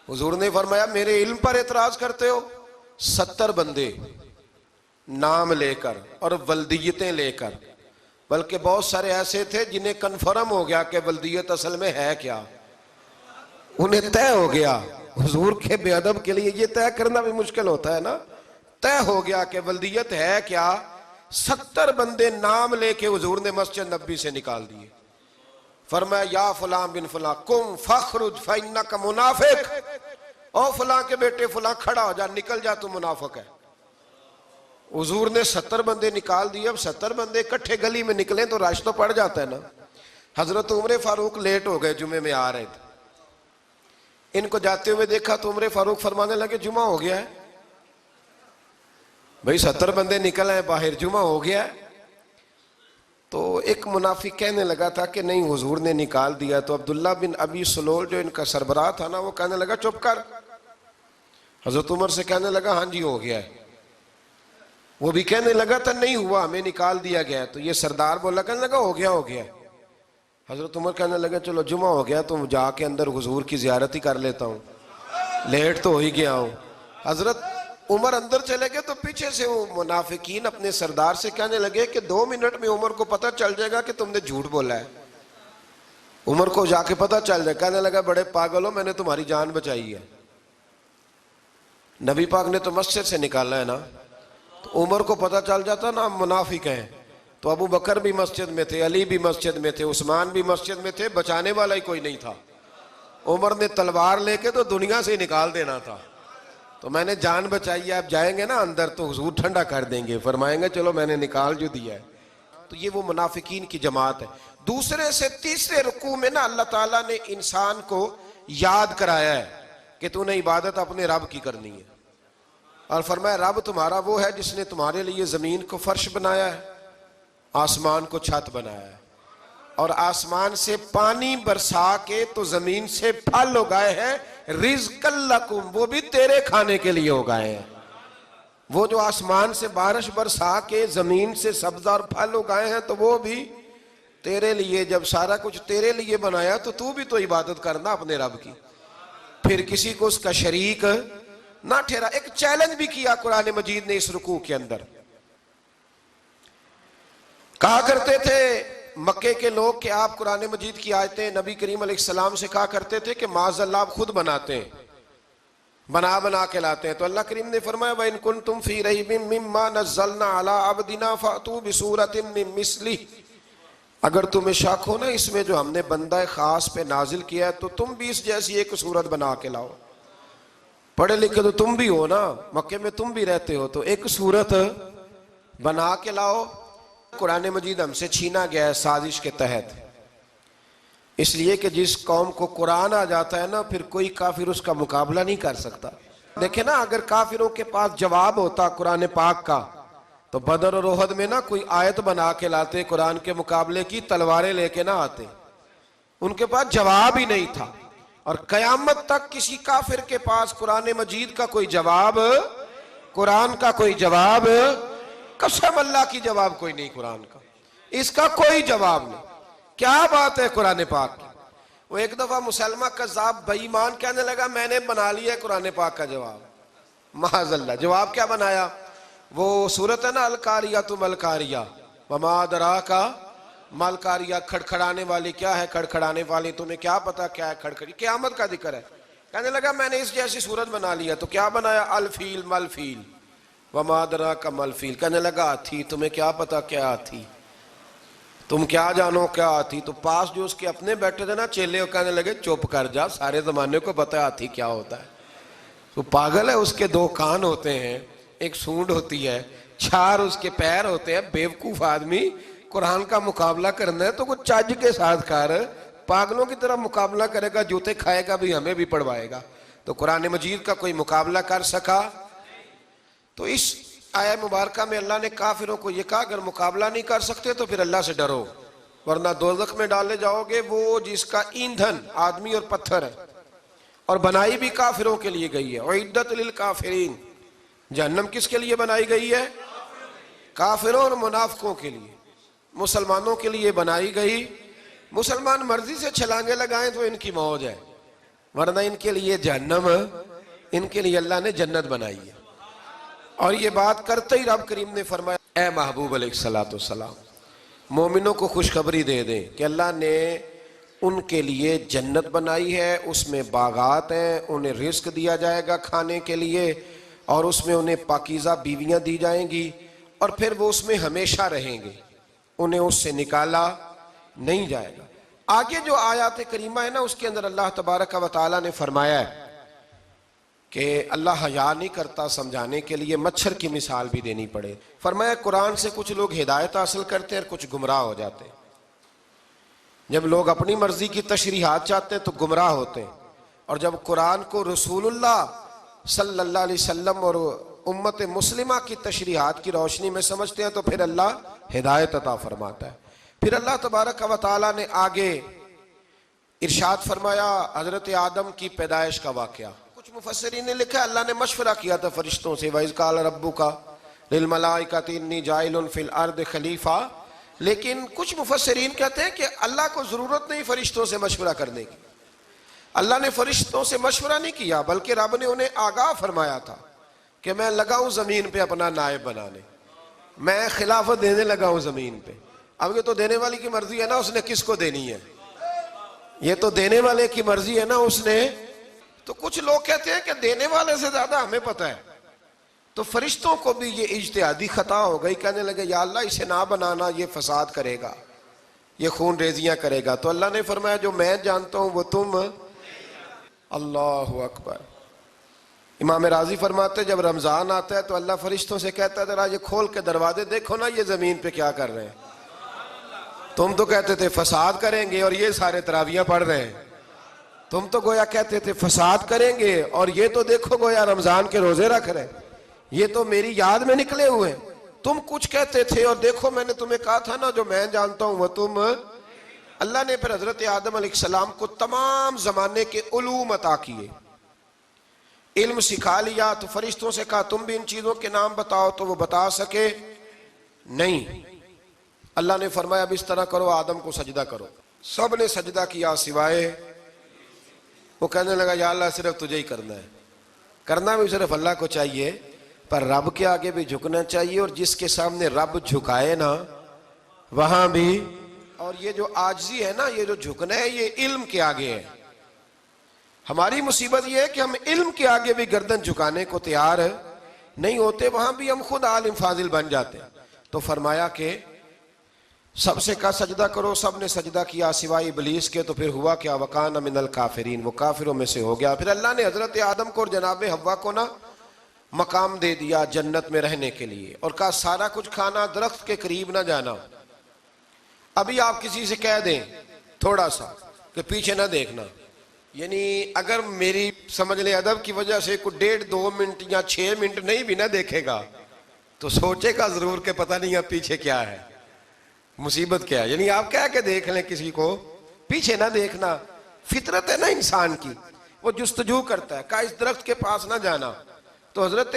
حضور نے فرمایا میرے علم پر اعتراض کرتے ہو؟ 70 بندے نام لے کر اور ولدیتیں لے کر، بلکہ بہت سارے ایسے تھے جنہیں کنفرم ہو گیا کہ ولدیت اصل میں ہے کیا، انہیں طے ہو گیا. حضور کے بے ادب کے لیے یہ طے کرنا بھی مشکل ہوتا ہے نا. طے ہو گیا کہ ولدیت ہے کیا. 70 بندے نام لے کے حضور نے مسجد نبوی سے نکال دیے. فرمایا یا فلاں بن فلاں قم فخرج فإنک منافق، او فلاں کے بیٹے فلاں کھڑا ہو جا، نکل جا، تو منافق ہے. حضور نے 70 بندے نکال دیے. اب 70 بندے اکٹھے گلی میں نکلیں تو رش تو پڑ جاتا ہے نا. حضرت عمر فاروق لیٹ ہو گئے، جمعے میں آ رہے تھے. ان کو جاتے ہوئے دیکھا تو عمر فاروق فرمانے لگے جمعہ ہو گیا ہے. بھئی 70 بندے نکل آئے باہر، جمعہ ہو گیا ہے. تو ایک منافق کہنے لگا تھا کہ نہیں حضور نے نکال دیا. تو عبداللہ بن ابی سلول جو ان کا سربراہ تھا نا، وہ کہنے لگا چپ کر. حضرت عمر سے کہنے لگا ہاں جی ہو گیا ہے. وہ بھی کہنے لگا تھا نہیں ہوا، ہمیں نکال دیا گیا. تو یہ سردار بولا، کہنے لگا ہو گیا ہو گیا. حضرت عمر کہنے لگے چلو جمعہ ہو گیا تو جا کے اندر حضور کی زیارت ہی کر لیتا ہوں، لیٹ تو ہو ہی گیا ہوں۔ حضرت عمر اندر چلے گئے تو پیچھے سے وہ منافقین اپنے سردار سے کہنے لگے کہ 2 منٹ میں عمر کو پتہ چل جائے گا کہ تم نے جھوٹ بولا ہے۔ عمر کو جا کے پتہ چل جائے، کہنے لگا بڑے پاگل ہو، میں نے تمہاری جان بچائی ہے، نبی پاک نے تو مسجد سے نکالا ہے نا۔ تو عمر کو پتہ چل جاتا نا ہم منافق ہیں، تو ابو بکر بھی مسجد میں تھے، علی بھی مسجد میں تھے، عثمان بھی مسجد میں تھے، بچانے والا ہی کوئی نہیں تھا۔ عمر نے تلوار لے کے تو دنیا سے نکال دینا تھا، تو میں نے جان بچائی ہے، اب جائیں گے نا اندر تو حضور ٹھنڈا کر دیں گے، فرمائیں گے چلو میں نے نکال جو دیا ہے۔ تو یہ وہ منافقین کی جماعت ہے۔ دوسرے سے تیسرے رکوع میں نا اللہ تعالیٰ نے انسان کو یاد کرایا ہے کہ تو نے عبادت اپنے رب کی کرنی ہے، اور فرمایا رب تمہارا وہ ہے جس نے تمہارے لیے زمین کو فرش بنایا ہے، آسمان کو چھت بنایا ہے، اور آسمان سے پانی برسا کے تو زمین سے پھل اگائے ہیں، رزق لکم، وہ بھی تیرے کھانے کے لیے اگائے ہیں۔ وہ جو آسمان سے بارش برسا کے زمین سے سبز اور پھل اگائے ہیں تو وہ بھی تیرے لیے، جب سارا کچھ تیرے لیے بنایا تو بھی تو عبادت کرنا اپنے رب کی، پھر کسی کو اس کا شریک نہ ٹھہرا۔ ایک چیلنج بھی کیا قرآن مجید نے اس رکوع کے اندر، کہا کرتے تھے مکے کے لوگ کہ آپ قرآن مجید کی آیتیں نبی کریم علیہ السلام سے کہا کرتے تھے کہ معاذ اللہ آپ خود بناتے ہیں، بنا کے لاتے ہیں، تو اللہ کریم نے فرمایا وَإِن كُنتُمْ فِي رَيْبٍ مِّمَّا نَزَّلْنَا عَلَىٰ عَبْدِنَا فَأْتُوا بِسُورَةٍ مِّن مِّثْلِهِ، اگر تمہیں شک ہو نا اس میں جو ہم نے بندہ خاص پہ نازل کیا ہے تو تم بھی اس جیسی ایک صورت بنا کے لاؤ۔ پڑھے لکھے تو تم بھی ہو نا، مکے میں تم بھی رہتے ہو، تو ایک صورت بنا کے لاؤ۔ قرآن مجید ہم سے چھینا گیا ہے سازش کے تحت، اس لیے کہ جس قوم کو قرآن آ جاتا ہے نا پھر کوئی کافر اس کا مقابلہ نہیں کر سکتا۔ دیکھیں نا اگر کافروں کے پاس جواب ہوتا قرآن پاک کا تو بدر اور احد میں نا کوئی آیت بنا کے لاتے قرآن کے مقابلے کی، تلواریں لے کے نہ آتے، ان کے پاس جواب ہی نہیں تھا۔ اور قیامت تک کسی کافر کے پاس قرآن مجید کا کوئی جواب، قرآن کا کوئی جواب، قسم اللہ کی جواب کوئی نہیں، قرآن کا اس کا کوئی جواب نہیں۔ کیا بات ہے قرآن پاک کی۔ وہ ایک دفعہ مسلمہ کذاب بے ایمان کہنے لگا میں نے بنا لیا ہے قرآن پاک کا جواب، معاذ اللہ۔ جواب کیا بنایا؟ وہ سورت ہے نا القاریۃ ما القاریۃ وما ادراک ما القاریۃ، کھڑکھڑانے والی کیا ہے، کھڑکھڑانے والی تمہیں کیا پتا کیا ہے کھڑکھڑی، قیامت کا ذکر ہے۔ کہنے لگا میں نے اس جیسی سورت بنا لیا، تو کیا بنایا؟ الفیل مل فیل وما ادراک ما الفیل، کہنے لگا ہاتھی، تمہیں کیا پتا کیا ہاتھی، تم کیا جانو کیا ہاتھی۔ تو پاس جو اس کے اپنے بیٹھے تھے نا چیلے، وہ کہنے لگے چپ کر جا، سارے زمانے کو پتا ہے ہاتھی کیا ہوتا ہے۔ تو پاگل ہے، اس کے 2 کان ہوتے ہیں، ایک سونڈ ہوتی ہے، 4 اس کے پیر ہوتے ہیں۔ بیوقوف آدمی قرآن کا مقابلہ کرنا ہے تو کچھ چج کے ساتھ کر، پاگلوں کی طرح مقابلہ کرے گا، جوتے کھائے گا بھی، ہمیں بھی پڑھوائے گا۔ تو قرآن مجید کا کوئی مقابلہ کر سکا؟ تو اس آیہ مبارکہ میں اللہ نے کافروں کو یہ کہا اگر مقابلہ نہیں کر سکتے تو پھر اللہ سے ڈرو، ورنہ دوزخ میں ڈالے جاؤ گے، وہ جس کا ایندھن آدمی اور پتھر ہے، اور بنائی بھی کافروں کے لیے گئی ہے۔ اعدت للکافرین، جہنم کس کے لیے بنائی گئی ہے؟ کافروں اور منافقوں کے لیے۔ مسلمانوں کے لیے بنائی گئی، مسلمان مرضی سے چھلانگے لگائیں تو ان کی موج ہے، ورنہ ان کے لیے جہنم، ان کے لیے اللہ نے جنت بنائی ہے۔ اور یہ بات کرتے ہی رب کریم نے فرمایا اے محبوب علیہ السلام مومنوں کو خوشخبری دے دیں کہ اللہ نے ان کے لیے جنت بنائی ہے، اس میں باغات ہیں، انہیں رزق دیا جائے گا کھانے کے لیے، اور اس میں انہیں پاکیزہ بیویاں دی جائیں گی، اور پھر وہ اس میں ہمیشہ رہیں گے، انہیں اس سے نکالا نہیں جائے گا۔ آگے جو آیات کریمہ ہے نا اس کے اندر اللہ تبارک و تعالیٰ نے فرمایا ہے کہ اللہ حیا نہیں کرتا سمجھانے کے لیے مچھر کی مثال بھی دینی پڑے۔ فرمایا قرآن سے کچھ لوگ ہدایت حاصل کرتے ہیں اور کچھ گمراہ ہو جاتے ہیں۔ جب لوگ اپنی مرضی کی تشریحات چاہتے ہیں تو گمراہ ہوتے ہیں، اور جب قرآن کو رسول اللہ صلی اللہ علیہ وسلم اور امت مسلمہ کی تشریحات کی روشنی میں سمجھتے ہیں تو پھر اللہ ہدایت عطا فرماتا ہے۔ پھر اللہ تبارک و تعالیٰ نے آگے ارشاد فرمایا حضرت آدم کی پیدائش کا واقعہ۔ کچھ مفسرین نے لکھا اللہ نے مشورہ کیا تھا فرشتوں سے، وَإِذْ قَالَ رَبُّكَ لِلْمَلَائِكَةِ إِنِّي جَاعِلٌ فِي الْأَرْضِ خَلِيفَةً لیکن کچھ مفسرین کہتے ہیں کہ اللہ کو ضرورت نہیں فرشتوں سے مشورہ کرنے کی. اللہ نے فرشتوں سے مشورہ نہیں کیا، بلکہ رب نے انہیں آگاہ فرمایا تھا کہ میں لگا ہوں زمین پہ اپنا نائب بنانے، میں خلافت دینے لگا ہوں زمین پہ. اب یہ تو دینے والی کی مرضی ہے نا، اس نے کس کو دینی ہے، یہ تو دینے والے کی مرضی ہے نا اس نے. تو کچھ لوگ کہتے ہیں کہ دینے والے سے زیادہ ہمیں پتہ ہے. تو فرشتوں کو بھی یہ اجتہادی خطا ہو گئی، کہنے لگے یا اللہ اسے نہ بنانا، یہ فساد کرے گا، یہ خون ریزیاں کرے گا. تو اللہ نے فرمایا جو میں جانتا ہوں وہ تم. اللہ اکبر. امام راضی فرماتے جب رمضان آتا ہے تو اللہ فرشتوں سے کہتا ہے ذرا یہ کھول کے دروازے دیکھو نا یہ زمین پہ کیا کر رہے ہیں. تم تو کہتے تھے فساد کریں گے اور یہ سارے تراویحیں پڑھ رہے ہیں. تم تو گویا کہتے تھے فساد کریں گے اور یہ تو دیکھو گویا رمضان کے روزے رکھ رہے ہیں. یہ تو میری یاد میں نکلے ہوئے. تم کچھ کہتے تھے اور دیکھو میں نے تمہیں کہا تھا نا جو میں جانتا ہوں وہ تم. اللہ نے پھر حضرت آدم علیہ السلام کو تمام زمانے کے علوم عطا کیے، علم سکھا لیا. تو فرشتوں سے کہا تم بھی ان چیزوں کے نام بتاؤ، تو وہ بتا سکے نہیں. اللہ نے فرمایا اب اس طرح کرو آدم کو سجدہ کرو. سب نے سجدہ کیا سوائے. وہ کہنے لگا یا اللہ صرف تجھے ہی کرنا ہے. کرنا بھی صرف اللہ کو چاہیے، پر رب کے آگے بھی جھکنا چاہیے، اور جس کے سامنے رب جھکائے نا وہاں بھی. اور یہ جو عاجزی ہے نا، یہ جو جھکنا ہے، یہ علم کے آگے ہے. ہماری مصیبت یہ ہے کہ ہم علم کے آگے بھی گردن جھکانے کو تیار نہیں ہوتے، وہاں بھی ہم خود عالم فاضل بن جاتے ہیں. تو فرمایا کہ سب سے کہا سجدہ کرو. سب نے سجدہ کیا سوائے ابلیس کے. تو پھر ہوا کیا وَكَانَ مِنَ الْكَافِرِينَ، وہ کافروں میں سے ہو گیا. پھر اللہ نے حضرت آدم کو اور جناب حوا کو نا مقام دے دیا جنت میں رہنے کے لیے، اور کہا سارا کچھ کھانا، درخت کے قریب نہ جانا. ابھی آپ کسی سے کہہ دیں تھوڑا سا کہ پیچھے نہ دیکھنا، یعنی اگر میری سمجھ لیں ادب کی وجہ سے کوئی 1.5-2 منٹ یا 6 منٹ نہیں بھی نہ دیکھے گا تو سوچے گا ضرور کہ پتہ نہیں اب پیچھے کیا ہے، مصیبت کیا ہے. یعنی آپ کہہ کے دیکھ لیں کسی کو پیچھے نہ دیکھنا. فطرت ہے نا انسان کی، وہ جستجو کرتا ہے. کہا اس درخت کے پاس نہ جانا. تو حضرت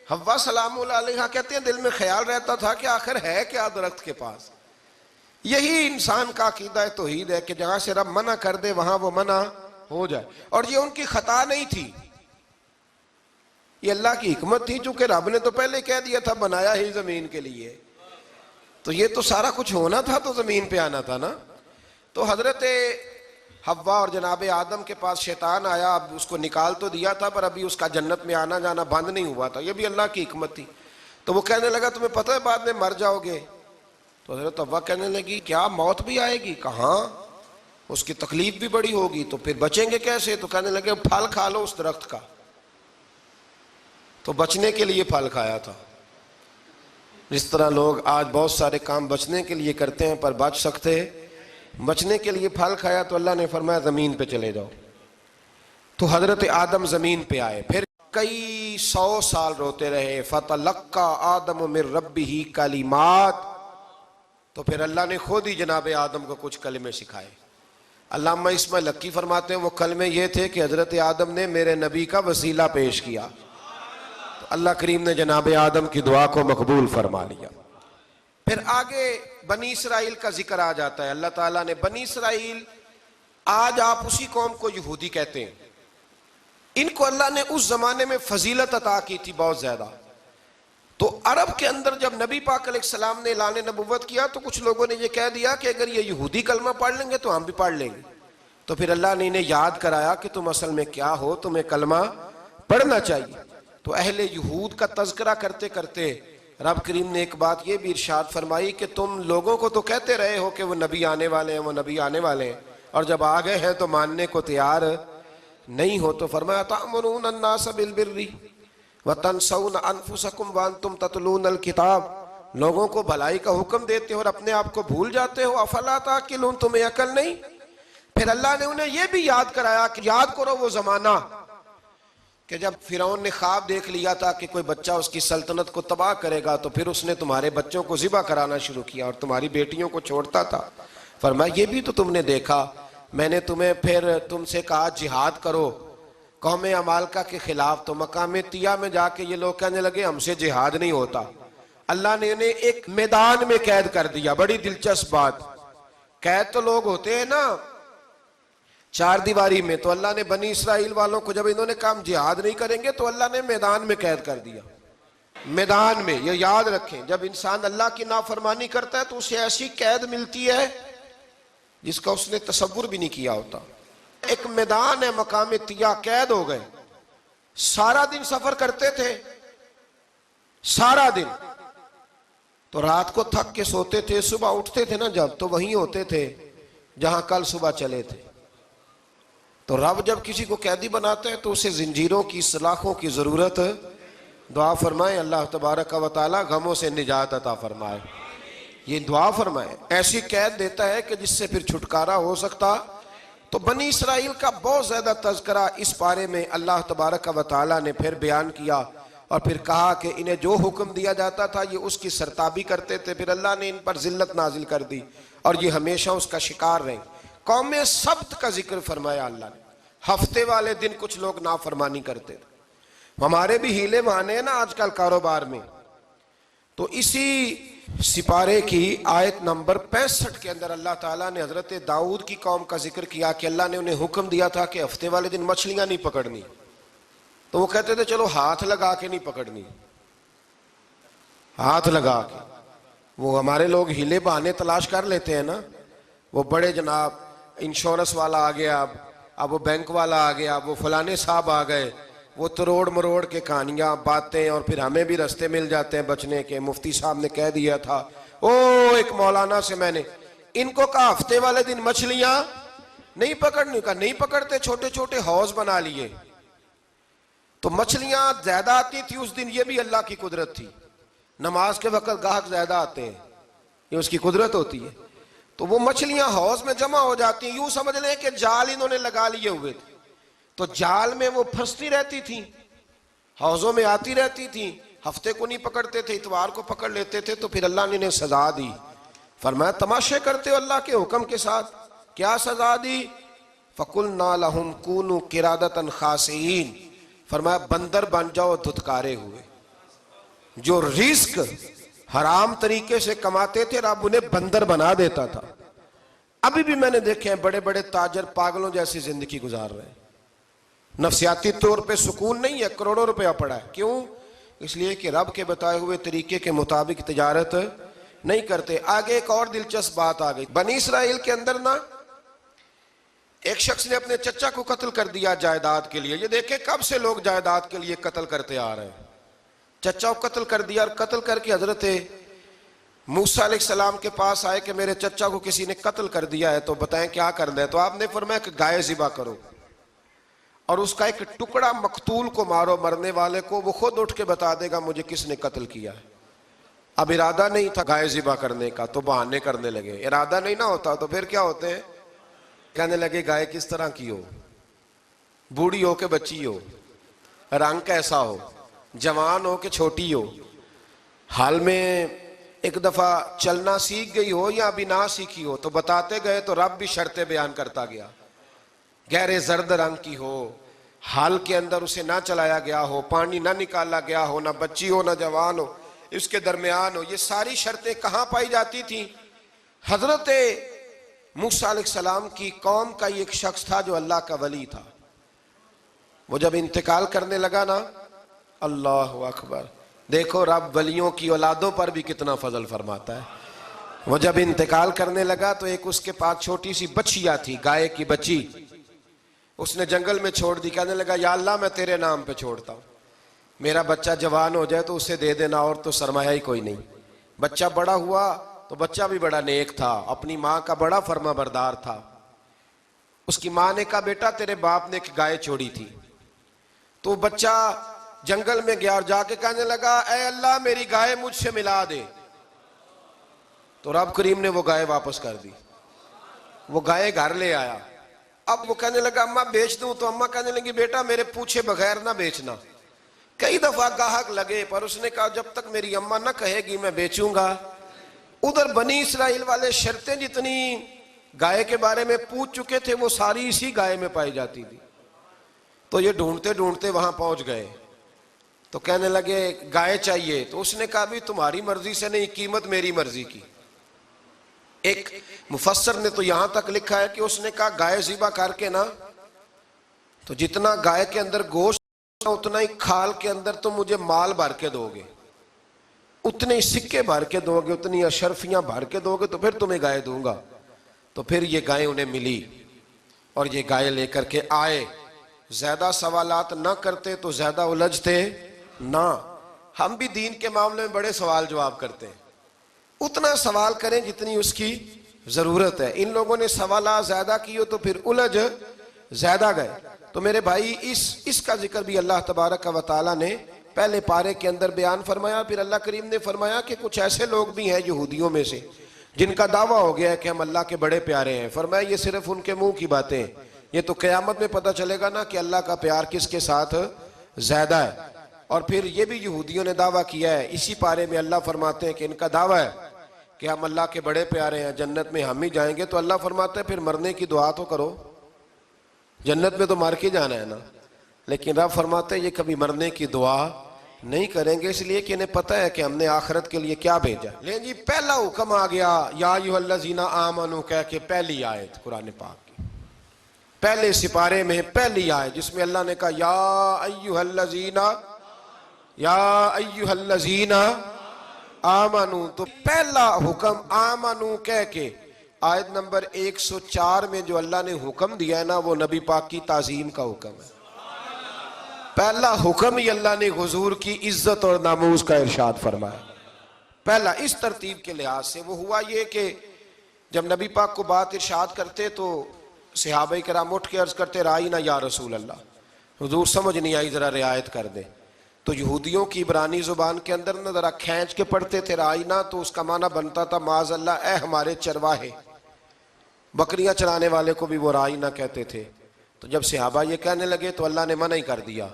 حوا سلام اللہ علیہ کہتے ہیں دل میں خیال رہتا تھا کہ آخر ہے کیا درخت کے پاس. یہی انسان کا عقیدہ توحید ہے کہ جہاں سے رب منع کر دے وہاں وہ منع ہو جائے. اور یہ ان کی خطا نہیں تھی، یہ اللہ کی حکمت تھی، چونکہ رب نے تو پہلے کہہ دیا تھا بنایا ہی زمین کے لیے، تو یہ تو سارا کچھ ہونا تھا تو زمین پہ آنا تھا نا. تو حضرت حوا اور جناب آدم کے پاس شیطان آیا. اب اس کو نکال تو دیا تھا پر ابھی اس کا جنت میں آنا جانا بند نہیں ہوا تھا، یہ بھی اللہ کی حکمت تھی. تو وہ کہنے لگا تمہیں پتہ ہے بعد میں مر جاؤ گے. تو حضرت حوا کہنے لگی کیا موت بھی آئے گی؟ کہاں، اس کی تکلیف بھی بڑی ہوگی، تو پھر بچیں گے کیسے؟ تو کہنے لگے پھل کھا لو اس درخت کا. تو بچنے کے لیے پھل کھایا تھا. جس طرح لوگ آج بہت سارے کام بچنے کے لیے کرتے ہیں پر بچ سکتے، بچنے کے لیے پھل کھایا. تو اللہ نے فرمایا زمین پہ چلے جاؤ. تو حضرت آدم زمین پہ آئے. پھر کئی 100 سال روتے رہے. فَتَلَقَّى آدَمُ مِن رَبِّهِ کَلِمَاتٍ. تو پھر اللہ نے خود ہی جناب آدم کو کچھ کلمے سکھائے. علامہ اسماعیل لکی فرماتے ہیں وہ کلمے یہ تھے کہ حضرت آدم نے میرے نبی کا وسیلہ پیش کیا، تو اللہ کریم نے جناب آدم کی دعا کو مقبول فرما لیا. پھر آگے بنی اسرائیل کا ذکر آ جاتا ہے. اللہ تعالیٰ نے بنی اسرائیل، آج آپ اسی قوم کو یہودی کہتے ہیں، ان کو اللہ نے اس زمانے میں فضیلت عطا کی تھی بہت زیادہ. تو عرب کے اندر جب نبی پاک علیہ السلام نے اعلان نبوت کیا تو کچھ لوگوں نے یہ کہہ دیا کہ اگر یہ یہودی کلمہ پڑھ لیں گے تو ہم بھی پڑھ لیں گے. تو پھر اللہ نے انہیں یاد کرایا کہ تم اصل میں کیا ہو، تمہیں کلمہ پڑھنا چاہیے. تو اہل یہود کا تذکرہ کرتے کرتے رب کریم نے ایک بات یہ بھی ارشاد فرمائی کہ تم لوگوں کو تو کہتے رہے ہو کہ وہ نبی آنے والے ہیں، وہ نبی آنے والے ہیں، اور جب آ گئے ہیں تو ماننے کو تیار نہیں ہو. تو فرمایا تأمرون الناس بالبر وَتَنْسَوْنَ أَنفُسَكُمْ وَأَنْتُمْ تَتْلُونَ الْكِتَابَ، لوگوں کو بھلائی کا حکم دیتے ہو اور اپنے آپ کو بھول جاتے ہو. أَفَلَا تَعْقِلُونَ، تمہیں عقل نہیں؟ پھر اللہ نے انہیں یہ بھی یاد کرایا کہ یاد کرو وہ زمانہ کہ جب فرعون نے خواب دیکھ لیا تھا کہ کوئی بچہ اس کی سلطنت کو تباہ کرے گا، تو پھر اس نے تمہارے بچوں کو ذبح کرانا شروع کیا اور تمہاری بیٹیوں کو چھوڑتا تھا. فرمایا یہ بھی تو تم نے دیکھا، میں نے تمہیں پھر تم سے کہا جہاد کرو قوم عمالقہ کے خلاف، تو مقام طیہ میں جا کے یہ لوگ کہنے لگے ہم سے جہاد نہیں ہوتا. اللہ نے انہیں ایک میدان میں قید کر دیا. بڑی دلچسپ بات. قید تو لوگ ہوتے ہیں نا چار دیواری میں, تو اللہ نے بنی اسرائیل والوں کو جب انہوں نے کہا جہاد نہیں کریں گے تو اللہ نے میدان میں قید کر دیا. میدان میں. یہ یاد رکھیں, جب انسان اللہ کی نافرمانی کرتا ہے تو اسے ایسی قید ملتی ہے جس کا اس نے تصور بھی نہیں کیا ہوتا. ایک میدان ہے مقام طیہ, قید ہو گئے. سارا دن سفر کرتے تھے, سارا دن. تو رات کو تھک کے سوتے تھے, صبح اٹھتے تھے نا جب, تو وہیں ہوتے تھے جہاں کل صبح چلے تھے. تو رب جب کسی کو قیدی بناتا ہے تو اسے زنجیروں کی, سلاخوں کی ضرورت. دعا فرمائے اللہ تبارک و تعالی غموں سے نجات عطا فرمائے. یہ دعا فرمائے. ایسی قید دیتا ہے کہ جس سے پھر چھٹکارا ہو سکتا. تو بنی اسرائیل کا بہت زیادہ تذکرہ اس پارے میں اللہ تبارک و تعالی نے پھر بیان کیا, اور پھر کہا کہ انہیں جو حکم دیا جاتا تھا یہ اس کی سرتابی کرتے تھے. پھر اللہ نے ان پر ذلت نازل کر دی اور یہ ہمیشہ اس کا شکار رہے. قوم سبت کا ذکر فرمایا اللہ نے. ہفتے والے دن کچھ لوگ نافرمانی کرتے تھے. ہمارے بھی ہیلے بہانے ہیں نا آج کل کاروبار میں. تو اسی سپارے کی آیت نمبر 65 کے اندر اللہ تعالیٰ نے حضرت داؤد کی قوم کا ذکر کیا کہ اللہ نے انہیں حکم دیا تھا کہ ہفتے والے دن مچھلیاں نہیں پکڑنی. تو وہ کہتے تھے چلو ہاتھ لگا کے نہیں پکڑنی, ہاتھ لگا کے. وہ ہمارے لوگ ہیلے بہانے تلاش کر لیتے ہیں نا. وہ بڑے جناب انشورنس والا آ گیا, اب وہ بینک والا آ گیا, وہ فلانے صاحب آ گئے, وہ تروڑ مروڑ کے کہانیاں باتیں, اور پھر ہمیں بھی رستے مل جاتے ہیں بچنے کے. مفتی صاحب نے کہہ دیا تھا, ایک مولانا سے میں نے ان کو کہا ہفتے والے دن مچھلیاں نہیں پکڑنی. کا نہیں پکڑتے, چھوٹے چھوٹے حوض بنا لیے. تو مچھلیاں زیادہ آتی تھی اس دن, یہ بھی اللہ کی قدرت تھی. نماز کے وقت گاہک زیادہ آتے ہیں, یہ اس کی قدرت ہوتی ہے. تو وہ مچھلیاں حوض میں جمع ہو جاتی ہیں. یوں سمجھ لیں کہ جال انہوں نے لگا لیے ہوئے تھے, تو جال میں وہ پھنستی رہتی تھی, حوضوں میں آتی رہتی تھی. ہفتے کو نہیں پکڑتے تھے, اتوار کو پکڑ لیتے تھے. تو پھر اللہ نے انہیں سزا دی. فرمایا تماشے کرتے ہو اللہ کے حکم کے ساتھ. کیا سزا دی؟ فَقُلْنَا لَهُمْ كُونُوا قِرَادَةً خَاسِئِينَ. فرمایا بندر بن جاؤ دھتکارے ہوئے. جو رزق حرام طریقے سے کماتے تھے رب انہیں بندر بنا دیتا تھا. ابھی بھی میں نے دیکھے ہیں بڑے بڑے تاجر پاگلوں جیسی زندگی گزار رہے ہیں. نفسیاتی طور پہ سکون نہیں ہے, کروڑوں روپیہ پڑا ہے. کیوں؟ اس لیے کہ رب کے بتائے ہوئے طریقے کے مطابق تجارت نہیں کرتے. آگے ایک اور دلچسپ بات آ گئی. بنی اسرائیل کے اندر نا ایک شخص نے اپنے چچا کو قتل کر دیا جائیداد کے لیے. یہ دیکھیں کب سے لوگ جائیداد کے لیے قتل کرتے آ رہے ہیں. چچا کو قتل کر دیا, اور قتل کر کے حضرت موسیٰ علیہ السلام کے پاس آئے کہ میرے چچا کو کسی نے قتل کر دیا ہے, تو بتائیں کیا کرنا ہے. تو آپ نے فرمایا کہ گائے ذبح کرو, اور اس کا ایک ٹکڑا مقتول کو مارو, مرنے والے کو. وہ خود اٹھ کے بتا دے گا مجھے کس نے قتل کیا ہے. اب ارادہ نہیں تھا گائے ذبح کرنے کا, تو بہانے کرنے لگے. ارادہ نہیں نہ ہوتا تو پھر کیا ہوتے ہیں, کہنے لگے گائے کس طرح کی ہو, بوڑھی ہو کہ بچی ہو, رنگ کیسا ہو, جوان ہو کہ چھوٹی ہو, حال میں ایک دفعہ چلنا سیکھ گئی ہو یا ابھی نہ سیکھی ہو. تو بتاتے گئے تو رب بھی شرطیں بیان کرتا گیا. گہرے زرد رنگ کی ہو, حال کے اندر اسے نہ چلایا گیا ہو, پانی نہ نکالا گیا ہو, نہ بچی ہو نہ جوان ہو, اس کے درمیان ہو. یہ ساری شرطیں کہاں پائی جاتی تھیں؟ حضرت موسیٰ علیہ السلام کی قوم کا ایک شخص تھا جو اللہ کا ولی تھا. وہ جب انتقال کرنے لگا نا, اللہ اکبر, دیکھو رب ولیوں کی اولادوں پر بھی کتنا فضل فرماتا ہے. وہ جب انتقال کرنے لگا تو ایک اس کے پاس چھوٹی سی بچیا تھی, گائے کی بچی. اس نے جنگل میں چھوڑ دی. کہنے لگا یا اللہ میں تیرے نام پہ چھوڑتا ہوں, میرا بچہ جوان ہو جائے تو اسے دے دینا, اور تو سرمایہ ہی کوئی نہیں. بچہ بڑا ہوا تو بچہ بھی بڑا نیک تھا, اپنی ماں کا بڑا فرما بردار تھا. اس کی ماں نے کہا بیٹا تیرے باپ نے ایک گائے چھوڑی تھی. تو بچہ جنگل میں گیا اور جا کے کہنے لگا اے اللہ میری گائے مجھ سے ملا دے. تو رب کریم نے وہ گائے واپس کر دی. وہ گائے گھر لے آیا. اب وہ کہنے لگا اماں بیچ دوں, تو اماں کہنے لگی بیٹا میرے پوچھے بغیر نہ بیچنا. کئی دفعہ گاہک لگے پر اس نے کہا جب تک میری اماں نہ کہے گی میں بیچوں گا. ادھر بنی اسرائیل والے شرطیں جتنی گائے کے بارے میں پوچھ چکے تھے وہ ساری اسی گائے میں پائی جاتی تھی. تو یہ ڈھونڈتے ڈھونڈتے وہاں پہنچ گئے. تو کہنے لگے گائے چاہیے، تو اس نے کہا بھی تمہاری مرضی سے نہیں، قیمت میری مرضی کی۔ ایک مفسر نے تو یہاں تک لکھا ہے کہ اس نے کہا گائے ذبح کر کے نا، تو جتنا گائے کے اندر گوشت اتنا ہی کھال کے اندر تم مجھے مال بھر کے دو گے، اتنے ہی سکے بھر کے دو گے، اتنی اشرفیاں بھر کے دو گے تو پھر تمہیں گائے دوں گا۔ تو پھر یہ گائے انہیں ملی اور یہ گائے لے کر کے آئے۔ زیادہ سوالات نہ کرتے تو زیادہ الجھتے نہ۔ ہم بھی دین کے معاملے میں بڑے سوال جواب کرتے ہیں، اتنا سوال کریں جتنی اس کی ضرورت ہے۔ ان لوگوں نے سوالات زیادہ کیے تو پھر الجھ زیادہ گئے۔ تو میرے بھائی اس کا ذکر بھی اللہ تبارک و تعالیٰ نے پہلے پارے کے اندر بیان فرمایا۔ پھر اللہ کریم نے فرمایا کہ کچھ ایسے لوگ بھی ہیں یہودیوں میں سے جن کا دعویٰ ہو گیا ہے کہ ہم اللہ کے بڑے پیارے ہیں۔ فرمایا یہ صرف ان کے منہ کی باتیں ہیں، یہ تو قیامت میں پتہ چلے گا نا کہ اللہ کا پیار کس کے ساتھ زیادہ ہے۔ اور پھر یہ بھی یہودیوں نے دعویٰ کیا ہے، اسی پارے میں اللہ فرماتے ہیں کہ ان کا دعویٰ ہے کہ ہم اللہ کے بڑے پیارے ہیں، جنت میں ہم ہی جائیں گے۔ تو اللہ فرماتے ہیں پھر مرنے کی دعا تو کرو، جنت میں تو مر کے جانا ہے نا۔ لیکن رب فرماتے ہیں یہ کبھی مرنے کی دعا نہیں کریں گے، اس لیے کہ انہیں پتہ ہے کہ ہم نے آخرت کے لیے کیا بھیجا۔ لیکن جی پہلا حکم آ گیا یا ایھا الذین آمنوا کہہ کے، پہلی آیت قرآن پاک کی پہلے سپارے میں پہلی آیت جس میں اللہ نے کہا یا ایھا الذین آمنوا، تو پہلا حکم آمنوا کہہ کے آیت نمبر 104 میں جو اللہ نے حکم دیا ہے نا وہ نبی پاک کی تعظیم کا حکم ہے۔ پہلا حکم ہی اللہ نے حضور کی عزت اور ناموس کا ارشاد فرمایا۔ پہلا اس ترتیب کے لحاظ سے وہ ہوا یہ کہ جب نبی پاک کو بات ارشاد کرتے تو صحابہ کرام اٹھ کے عرض کرتے رائینا یا رسول اللہ، حضور سمجھ نہیں آئی ذرا رعایت کر دیں۔ تو یہودیوں کی عبرانی زبان کے اندر نہ ذرا کھینچ کے پڑھتے تھے رائینا، تو اس کا معنی بنتا تھا معاذ اللہ اے ہمارے چرواہے، بکریاں چرانے والے کو بھی وہ رائینا کہتے تھے۔ تو جب صحابہ یہ کہنے لگے تو اللہ نے منع ہی کر دیا،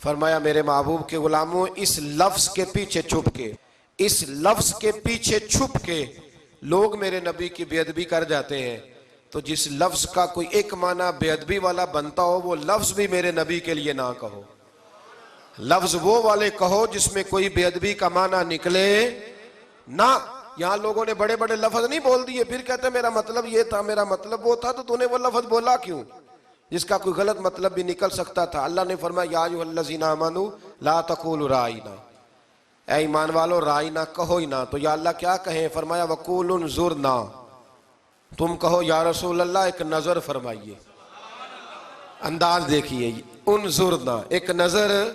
فرمایا میرے محبوب کے غلاموں اس لفظ کے پیچھے چھپ کے، اس لفظ کے پیچھے چھپ کے لوگ میرے نبی کی بے ادبی کر جاتے ہیں۔ تو جس لفظ کا کوئی ایک معنی بے ادبی والا بنتا ہو وہ لفظ بھی میرے نبی کے لیے نہ کہو، لفظ وہ والے کہو جس میں کوئی بے ادبی کا معنی نکلے نہ۔ یہاں لوگوں نے بڑے بڑے لفظ نہیں بول دیے، پھر کہتے میرا مطلب یہ تھا، میرا مطلب وہ تھا، تو تو نے وہ لفظ بولا کیوں جس کا کوئی غلط مطلب بھی نکل سکتا تھا۔ اللہ نے فرمایا یا ایھا الذین آمنوا لا تقولوا رائینا، اے ایمان والو رائینا کہو ہی نہ۔ تو یا اللہ کیا کہیں؟ فرمایا وقولوا انظرنا، تم کہو یا رسول اللہ ایک نظر فرمائیے، انداز دیکھیے، انظرنا ایک نظر۔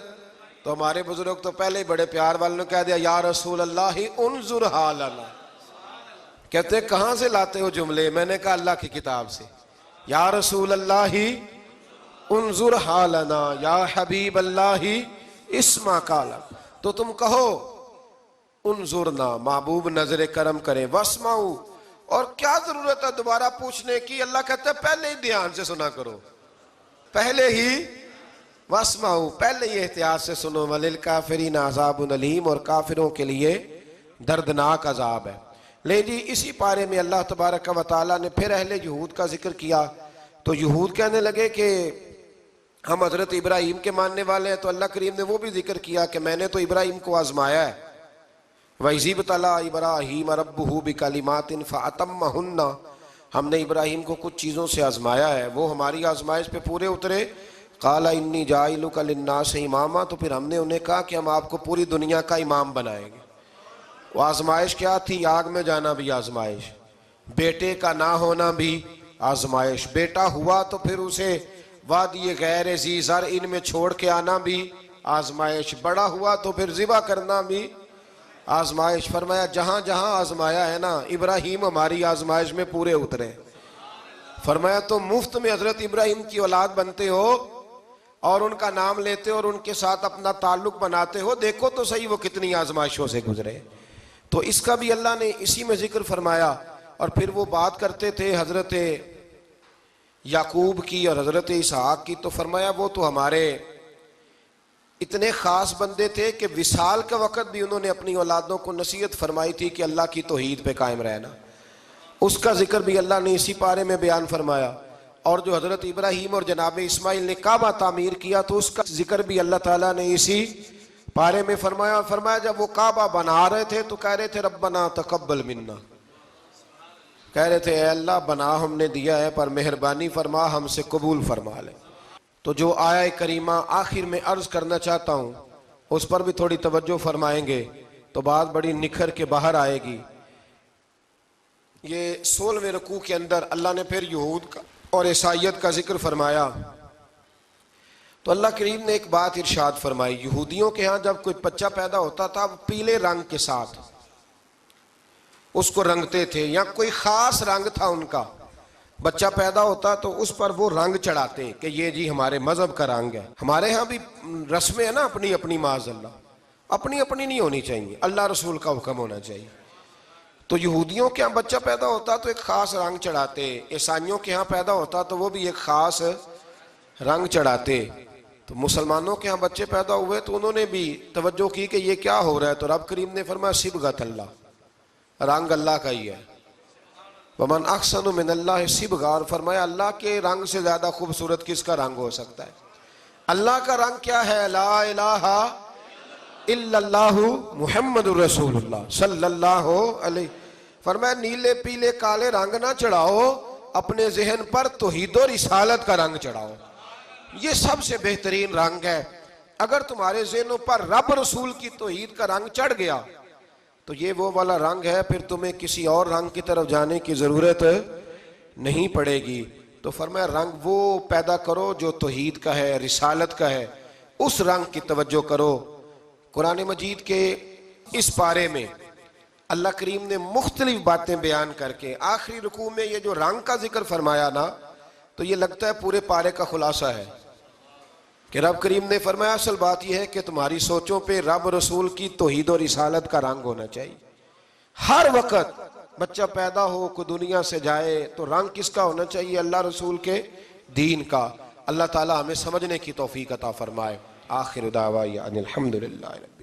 تو ہمارے بزرگ تو پہلے ہی بڑے پیار والوں نے کہہ دیا یا رسول اللہ انظر حالنا۔ کہتے کہاں سے لاتے ہو جملے؟ میں نے کہا اللہ کی کتاب سے۔ یا رسول اللہ انظر حالنا یا حبیب اللہ اسمع قالا، تو تم کہو انظرنا، محبوب نظر کرم کرے، واسمعوا، اور کیا ضرورت ہے دوبارہ پوچھنے کی؟ اللہ کہتا ہے پہلے ہی دھیان سے سنا کرو، پہلے ہی واسمعوا، پہلے ہی احتیاط سے سنو، وللکافرین عذاب علیم، اور کافروں کے لیے دردناک عذاب ہے۔ لے جی اسی پارے میں اللہ تبارک و تعالیٰ نے پھر اہل یہود کا ذکر کیا۔ تو یہود کہنے لگے کہ ہم حضرت ابراہیم کے ماننے والے ہیں، تو اللہ کریم نے وہ بھی ذکر کیا کہ میں نے تو ابراہیم کو آزمایا ہے، وَإِذِ ابْتَلَىٰ إِبْرَاهِيمَ رَبُّهُ بِكَلِمَاتٍ فَأَتَمَّهُنَّ، ہم نے ابراہیم کو کچھ چیزوں سے آزمایا ہے، وہ ہماری آزمائش پہ پورے اترے۔ قَالَ إِنِّي جَاعِلُكَ لِلنَّاسِ إِمَامًا، تو پھر ہم نے انہیں کہا کہ ہم آپ کو پوری دنیا کا امام بنائیں گے۔ وہ آزمائش کیا تھی؟ آگ میں جانا بھی آزمائش، بیٹے کا نہ ہونا بھی آزمائش، بیٹا ہوا تو پھر اسے وادی غیر ذی زرع ان میں چھوڑ کے آنا بھی آزمائش، بڑا ہوا تو پھر ذبح کرنا بھی آزمائش۔ فرمایا جہاں جہاں آزمایا ہے نا ابراہیم ہماری آزمائش میں پورے اترے۔ فرمایا تو مفت میں حضرت ابراہیم کی اولاد بنتے ہو اور ان کا نام لیتے ہو اور ان کے ساتھ اپنا تعلق بناتے ہو، دیکھو تو صحیح وہ کتنی آزمائشوں سے گزرے۔ تو اس کا بھی اللہ نے اسی میں ذکر فرمایا۔ اور پھر وہ بات کرتے تھے حضرت یعقوب کی اور حضرت اسحاق کی، تو فرمایا وہ تو ہمارے اتنے خاص بندے تھے کہ وصال کے وقت بھی انہوں نے اپنی اولادوں کو نصیحت فرمائی تھی کہ اللہ کی توحید پہ قائم رہنا، اس کا ذکر بھی اللہ نے اسی پارے میں بیان فرمایا۔ اور جو حضرت ابراہیم اور جناب اسماعیل نے کعبہ تعمیر کیا تو اس کا ذکر بھی اللہ تعالیٰ نے اسی پارے میں فرمایا جب وہ کعبہ بنا رہے تھے تو کہہ رہے تھے ربنا تقبل منا، کہہ رہے تھے اے اللہ بنا ہم نے دیا ہے پر مہربانی فرما ہم سے قبول فرما لے۔ تو جو آیہ کریمہ آخر میں عرض کرنا چاہتا ہوں اس پر بھی تھوڑی توجہ فرمائیں گے تو بات بڑی نکھر کے باہر آئے گی۔ یہ 16ویں رکوع کے اندر اللہ نے پھر یہود کا اور عیسائیت کا ذکر فرمایا تو اللہ کریم نے ایک بات ارشاد فرمائی، یہودیوں کے ہاں جب کوئی بچہ پیدا ہوتا تھا وہ پیلے رنگ کے ساتھ اس کو رنگتے تھے، یا کوئی خاص رنگ تھا ان کا، بچہ پیدا ہوتا تو اس پر وہ رنگ چڑھاتے کہ یہ جی ہمارے مذہب کا رنگ ہے۔ ہمارے ہاں بھی رسمیں ہیں نا اپنی اپنی، معاذ اللہ اپنی اپنی نہیں ہونی چاہیے، اللہ رسول کا حکم ہونا چاہیے۔ تو یہودیوں کے ہاں بچہ پیدا ہوتا تو ایک خاص رنگ چڑھاتے، عیسائیوں کے ہاں پیدا ہوتا تو وہ بھی ایک خاص رنگ چڑھاتے۔ تو مسلمانوں کے ہاں بچے پیدا ہوئے تو انہوں نے بھی توجہ کی کہ یہ کیا ہو رہا ہے، تو رب کریم نے فرمایا صبغۃ اللہ، رنگ اللہ کا ہی ہے۔ ومن احسن من اللہ صبغۃ، اور فرمایا اللہ کے رنگ سے زیادہ خوبصورت کس کا رنگ ہو سکتا ہے؟ اللہ کا رنگ کیا ہے؟ لا الہ الا اللہ محمد الرسول اللہ صلی اللہ علیہ۔ فرمایا نیلے پیلے کالے رنگ نہ چڑھاؤ، اپنے ذہن پر توحید و رسالت کا رنگ چڑھاؤ، یہ سب سے بہترین رنگ ہے۔ اگر تمہارے ذہنوں پر رب رسول کی توحید کا رنگ چڑھ گیا تو یہ وہ والا رنگ ہے، پھر تمہیں کسی اور رنگ کی طرف جانے کی ضرورت نہیں پڑے گی۔ تو فرمایا رنگ وہ پیدا کرو جو توحید کا ہے، رسالت کا ہے، اس رنگ کی توجہ کرو۔ قرآن مجید کے اس پارے میں اللہ کریم نے مختلف باتیں بیان کر کے آخری رکوع میں یہ جو رنگ کا ذکر فرمایا نا، تو یہ لگتا ہے پورے پارے کا خلاصہ ہے کہ رب کریم نے فرمایا اصل بات یہ ہے کہ تمہاری سوچوں پہ رب رسول کی توحید و رسالت کا رنگ ہونا چاہیے۔ ہر وقت بچہ پیدا ہو کوئی دنیا سے جائے تو رنگ کس کا ہونا چاہیے؟ اللہ رسول کے دین کا۔ اللہ تعالی ہمیں سمجھنے کی توفیق عطا فرمائے۔ آخر دعوانا ان الحمدللہ رب